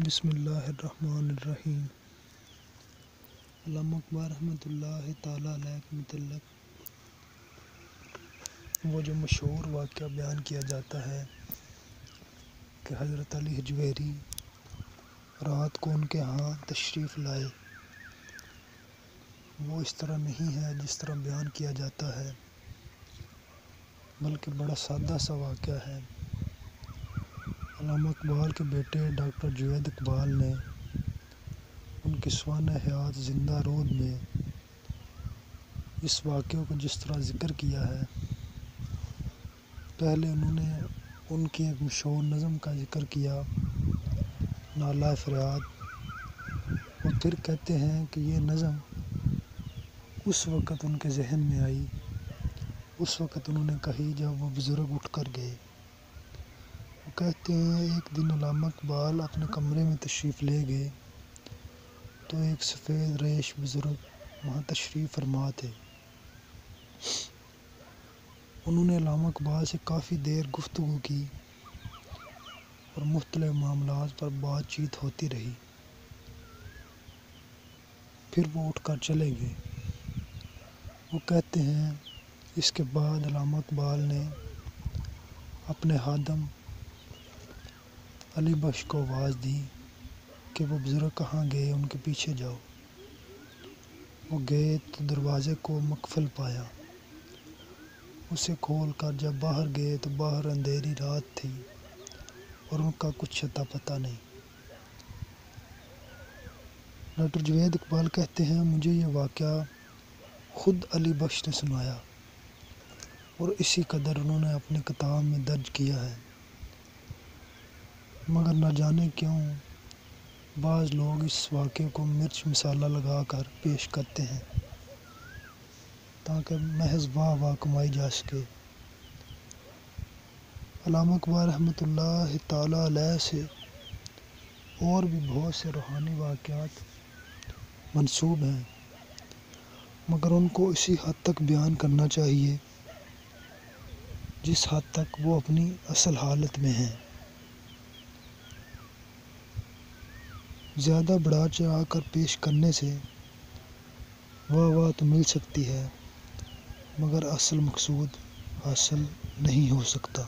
بسم اللہ الرحمن الرحیم۔ علامہ اقبال رحمۃ اللہ تعالیٰ علیہ کے متعلق وہ جو مشہور واقعہ بیان کیا جاتا ہے کہ حضرت علی حجویری رات کو ان کے ہاں تشریف لائے، وہ اس طرح نہیں ہے جس طرح بیان کیا جاتا ہے، بلکہ بڑا سادہ سا واقعہ ہے۔ علامہ اقبال کے بیٹے ڈاکٹر جوید اقبال نے ان کی سوانح حیات زندہ رود میں اس واقعے کو جس طرح ذکر کیا ہے، پہلے انہوں نے ان کی ایک مشہور نظم کا ذکر کیا، نالہ فریاد، اور پھر کہتے ہیں کہ یہ نظم اس وقت ان کے ذہن میں آئی، اس وقت انہوں نے کہی جب وہ بزرگ اٹھ کر گئے۔ وہ کہتے ہیں ایک دن علامہ اقبال اپنے کمرے میں تشریف لے گئے تو ایک سفید ریش بزرگ وہاں تشریف فرما تھے۔ انہوں نے علامہ اقبال سے کافی دیر گفتگو کی اور مختلف معاملات پر بات چیت ہوتی رہی، پھر وہ اٹھ کر چلے گئے۔ وہ کہتے ہیں اس کے بعد علامہ اقبال نے اپنے خادم علی بخش کو آواز دی کہ وہ بزرگ کہاں گئے، ان کے پیچھے جاؤ۔ وہ گئے تو دروازے کو مقفل پایا، اسے کھول کر جب باہر گئے تو باہر اندھیری رات تھی اور ان کا کچھ اتا پتہ نہیں۔ ڈاکٹر جوید اقبال کہتے ہیں مجھے یہ واقعہ خود علی بخش نے سنایا اور اسی قدر انہوں نے اپنے کتاب میں درج کیا ہے، مگر نہ جانے کیوں بعض لوگ اس واقعے کو مرچ مسالہ لگا کر پیش کرتے ہیں تاکہ محض واہ واہ کمائی جا سکے۔ علامہ اقبال رحمۃ اللہ تعالیٰ علیہ سے اور بھی بہت سے روحانی واقعات منسوب ہیں، مگر ان کو اسی حد تک بیان کرنا چاہیے جس حد تک وہ اپنی اصل حالت میں ہیں۔ زیادہ بڑھا چڑھا کر پیش کرنے سے واہ واہ تو مل سکتی ہے، مگر اصل مقصود حاصل نہیں ہو سکتا۔